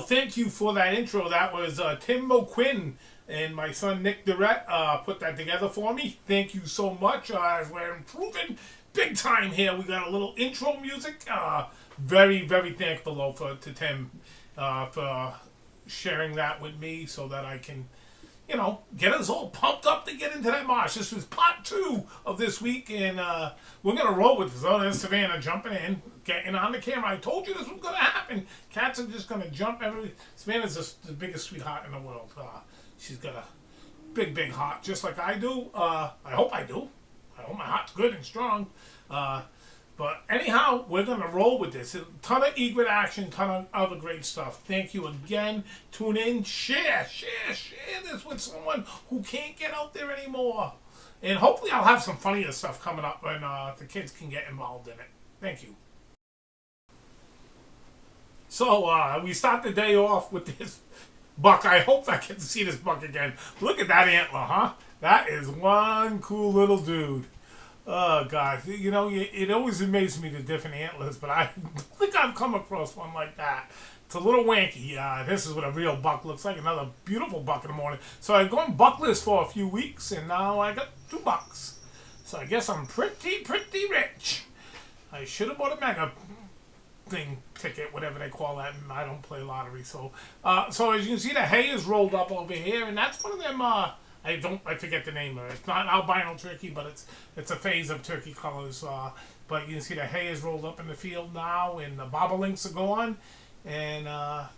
thank you for that intro. That was Tim Moquin and my son Nick Durrett put that together for me. Thank you so much. As we're improving big time here, we got a little intro music. Very, very thankful though to Tim for sharing that with me so that I can, get us all pumped up to get into that marsh. This was part 2 of this week, and we're going to roll with this. Oh, there's Savannah jumping in, getting on the camera. I told you this was going to happen. Cats are just going to jump Savannah's the biggest sweetheart in the world. She's got a big, big heart, just like I do. I hope I do. I hope my heart's good and strong. But anyhow, we're going to roll with this. A ton of egret action, ton of other great stuff. Thank you again. Tune in, share this with someone who can't get out there anymore. And hopefully I'll have some funnier stuff coming up when the kids can get involved in it. Thank you. So we start the day off with this buck. I hope I get to see this buck again. Look at that antler, huh? That is one cool little dude. Oh, God. It always amazes me the different antlers, but I don't think I've come across one like that. It's a little wanky. This is what a real buck looks like. Another beautiful buck in the morning. So I've gone buckless for a few weeks, and now I got 2 bucks. So I guess I'm pretty rich. I should have bought a mega ticket, whatever they call that. I don't play lottery. So as you can see, the hay is rolled up over here, and that's one of them... I forget the name of it. It's not albino turkey, but it's a phase of turkey colors. But you can see the hay is rolled up in the field now, and the bobolinks are gone, and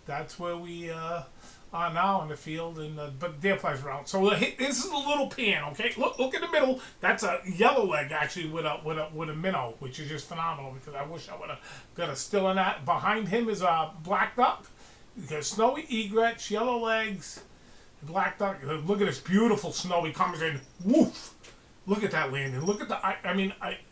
that's where we are now in the field. And but deer flies are out. So this is a little pan. Okay, look in the middle. That's a yellow leg actually with a minnow, which is just phenomenal because I wish I would have got a still in that. Behind him is a black duck. There's snowy egrets, yellow legs. Black duck. Look at this beautiful snow. He comes in. Woof! Look at that landing. Look at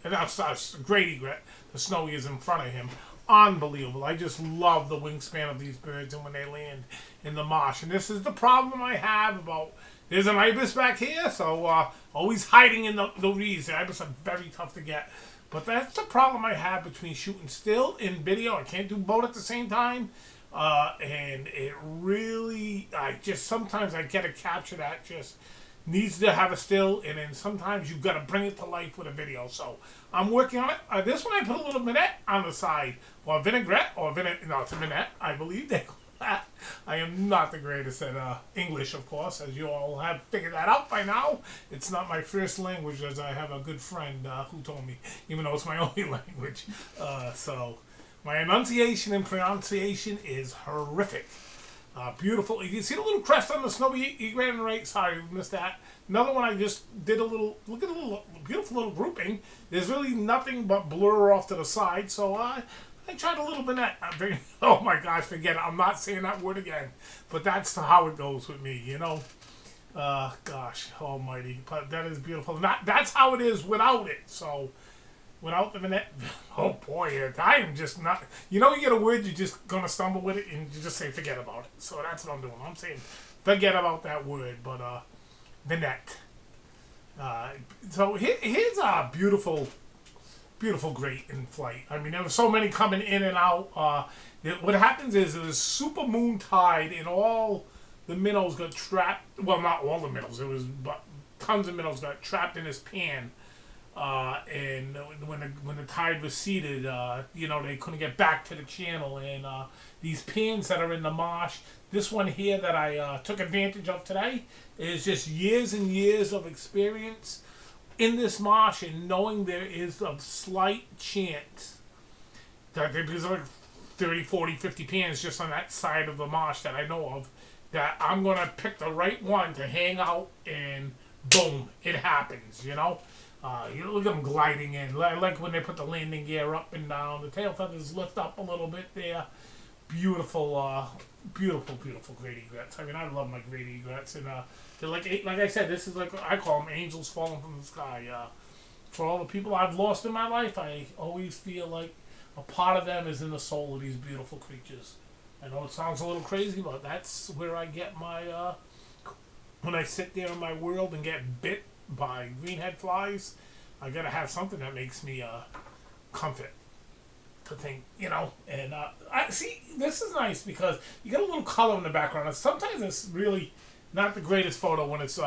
that's a great egret. The snowy is in front of him. Unbelievable. I just love the wingspan of these birds and when they land in the marsh. And this is the problem I have about. There's an ibis back here, so always hiding in the reeds. The ibis are very tough to get. But that's the problem I have between shooting still and video. I can't do both at the same time. And it really, sometimes I get a capture that just needs to have a still, and then sometimes you've got to bring it to life with a video. So I'm working on it. This one I put a little minette on the side, or vinaigrette, it's a minette, I believe they call that. I am not the greatest at English, of course, as you all have figured that out by now. It's not my first language, as I have a good friend who told me, even though it's my only language. So my enunciation and pronunciation is horrific. Beautiful. You can see the little crest on the snowy egret on the right. Sorry, missed that. Another one I just did a little, look at a little beautiful little grouping. There's really nothing but blur off to the side, so I tried a little bit. Oh my gosh, forget it. I'm not saying that word again. But that's how it goes with me, Gosh almighty. But that is beautiful. That's how it is without it, so... Without the minute, oh boy, I am just not. You get a word, you're just gonna stumble with it, and you just say forget about it. So that's what I'm doing. I'm saying forget about that word, but minette. So here's a beautiful great in flight. I mean, there were so many coming in and out. What happens is there was super moon tide, and all the minnows got trapped. Well, not all the minnows. But tons of minnows got trapped in this pan. And when the tide receded, they couldn't get back to the channel. And these pans that are in the marsh, this one here that I took advantage of today, is just years and years of experience in this marsh and knowing there is a slight chance that there's like 30, 40, 50 pans just on that side of the marsh that I know of, that I'm going to pick the right one to hang out, and boom, it happens, You look at them gliding in. I like when they put the landing gear up and down. The tail feathers lift up a little bit there. Beautiful, beautiful great egrets. I mean, I love my great egrets. And they're like I said, this is like, I call them angels falling from the sky. For all the people I've lost in my life, I always feel like a part of them is in the soul of these beautiful creatures. I know it sounds a little crazy, but that's where I get my, when I sit there in my world and get bit by greenhead flies, I gotta have something that makes me comfort to think, and I see this is nice because you get a little color in the background. And sometimes it's really not the greatest photo when it's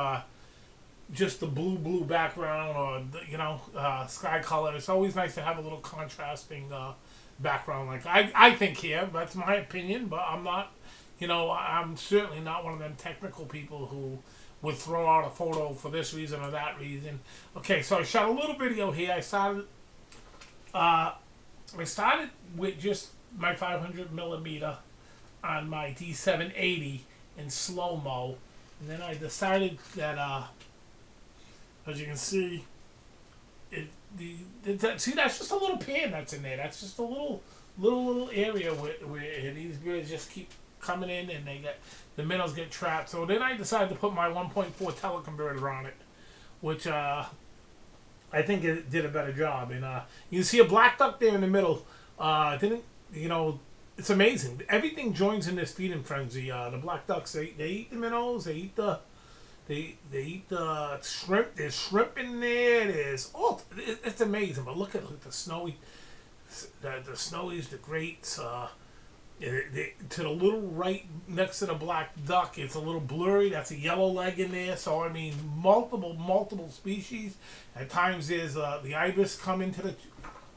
just the blue background or sky color. It's always nice to have a little contrasting background. Like I think here, that's my opinion, but I'm not. I'm certainly not one of them technical people who would throw out a photo for this reason or that reason. Okay, so I shot a little video here. I started with just my 500 millimeter on my D780 in slow mo, and then I decided that, as you can see, see that's just a little pan that's in there. That's just a little area where these birds just keep coming in and the minnows get trapped. So then I decided to put my 1.4 teleconverter on it, which I think it did a better job. And you see a black duck there in the middle. It's amazing. Everything joins in this feeding frenzy. The black ducks, they eat the minnows. They eat the shrimp. There's shrimp in there. It's amazing. But look at the snowy, the snowies, the greats. To the little right next to the black duck, it's a little blurry. That's a yellow leg in there. So I mean, multiple species. At times there's the ibis come into the,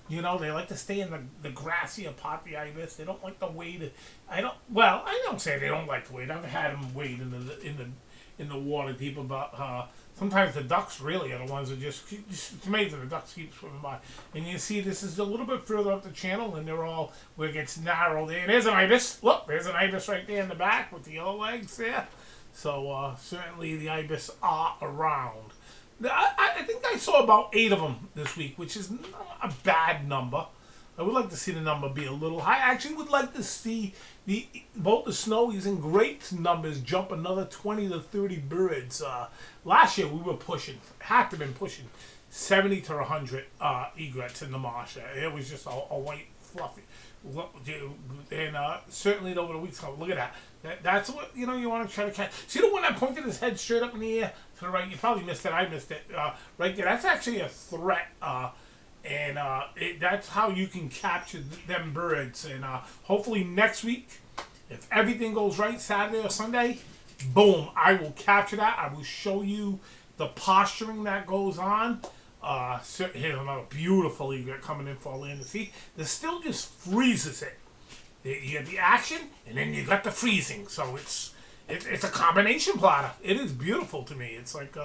they like to stay in the grassier part. The ibis, they don't like to wade. I don't say they don't like to wade. I've had them wade in the water deeper, but sometimes the ducks really are the ones that just it's amazing. The ducks keep swimming by. And you see this is a little bit further up the channel, and they're all where it gets narrow there. And there's an ibis. Look, there's an ibis right there in the back with the yellow legs there. So certainly the ibis are around. I think I saw about 8 of them this week, which is not a bad number. I would like to see the number be a little high. I actually would like to see both the snowies and greats numbers jump another 20 to 30 birds. Last year we were had to have been pushing 70 to 100 egrets in the marsh. It was just a white fluffy. And certainly over the weeks, look at that. That's what you want to try to catch. See the one that pointed his head straight up in the air to the right? You probably missed it. I missed it. Right there. That's actually a threat. And that's how you can capture them birds. And hopefully next week, if everything goes right, Saturday or Sunday, boom, I will capture that. I will show you the posturing that goes on. Here's another beautiful egret coming in for a land. See, this still just freezes it. You get the action, and then you got the freezing. So it's a combination platter. It is beautiful to me. It's like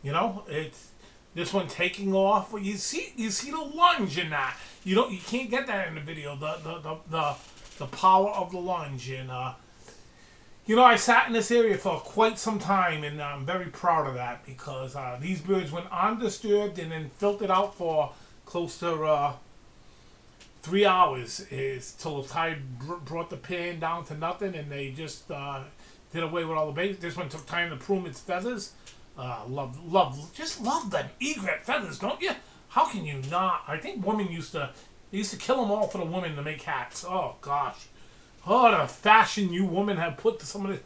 it's this one taking off. Well, you see the lunge in that. You can't get that in the video. The power of the lunge. And I sat in this area for quite some time, and I'm very proud of that because these birds went undisturbed and then filtered out for close to 3 hours till the tide brought the pan down to nothing, and they just did away with all the babies. This one took time to prune its feathers. Just love them egret feathers, don't you? How can you not? I think women used to kill them all for the women to make hats. Oh gosh, the fashion you women have put to some of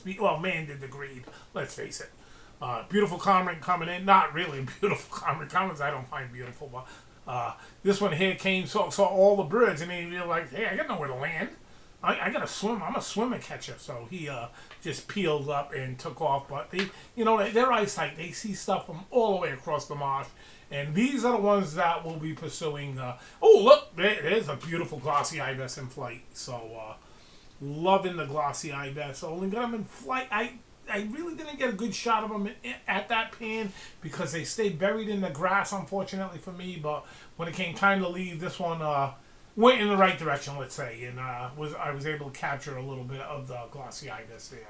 the. Well, man did the greed. Let's face it. Beautiful comment coming in. Not really beautiful comment. Comments I don't find beautiful, but this one here saw all the birds, and he realized, hey, I got nowhere to land. I gotta swim. I'm a swimmer catcher. So he just peeled up and took off. But their eyesight, they see stuff from all the way across the marsh. And these are the ones that will be pursuing. Look, there's a beautiful glossy ibis in flight. So loving the glossy ibis. Only got them in flight. I really didn't get a good shot of them at that pan because they stayed buried in the grass, unfortunately for me. But when it came time to leave, this one went in the right direction, let's say, and I was able to capture a little bit of the glossy ibis there.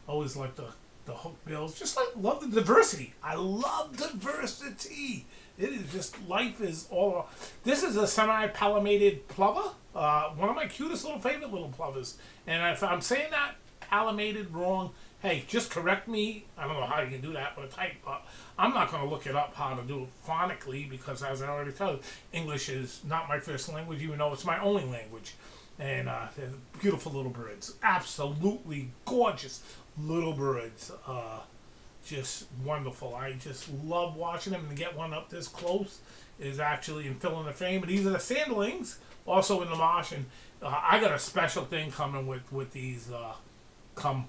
Always like the hook bills. Just love the diversity. I love diversity. It is just, life is all. This is a semi-palmated plover. One of my cutest favorite little plovers. And if I'm saying that palmated wrong, hey, just correct me. I don't know how you can do that with a type, but I'm not going to look it up how to do it phonically because, as I already told you, English is not my first language, even though it's my only language. And they're beautiful little birds. Absolutely gorgeous little birds. just wonderful. I just love watching them, and to get one up this close is actually in filling the frame. And these are the sandlings, also in the Marsh. And I got a special thing coming with these. Come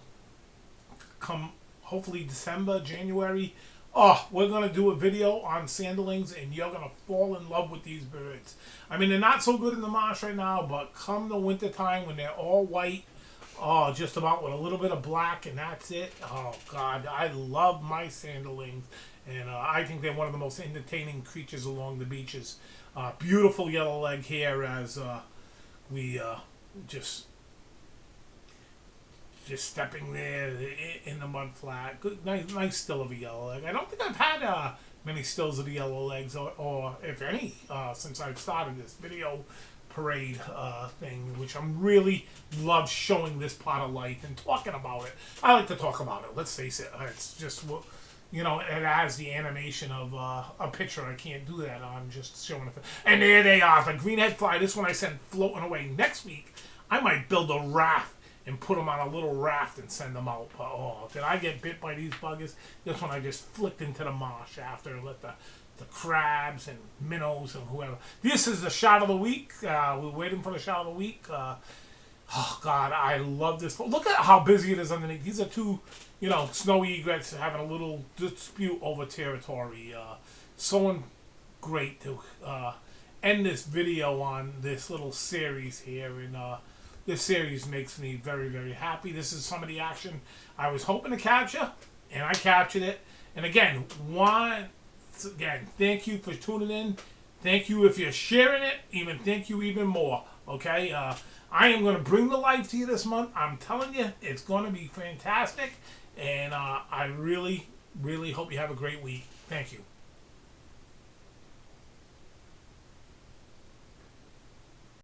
hopefully December, January. Oh, we're gonna do a video on sandlings, and you're gonna fall in love with these birds. I mean, they're not so good in the Marsh right now, but come the winter time when they're all white. Oh, just about with a little bit of black, and that's it. Oh, God, I love my sanderlings, and I think they're one of the most entertaining creatures along the beaches. Beautiful yellow leg here as we just stepping there in the mud flat. Good, nice still of a yellow leg. I don't think I've had many stills of the yellow legs, or if any, since I've started this video parade thing, which I'm really love showing this part of life and talking about it. I like to talk about it. Let's face it. It's just, you know, it has the animation of a picture. I can't do that. I'm just showing it. And there they are, the greenhead fly. This one I sent floating away. Next week, I might build a raft and put them on a little raft and send them out. Oh, did I get bit by these buggers? This one I just flicked into the marsh after and let the crabs and minnows and whoever. This is the shot of the week. We're waiting for the shot of the week. Oh, God, I love this. Look at how busy it is underneath. These are two, you know, snowy egrets having a little dispute over territory. So great to end this video on this little series here. And this series makes me very, very happy. This is some of the action I was hoping to capture, and I captured it. And again, thank you for tuning in. Thank you if you're sharing it. Thank you even more. Okay? I am going to bring the life to you this month. I'm telling you, it's going to be fantastic. And I really, really hope you have a great week. Thank you.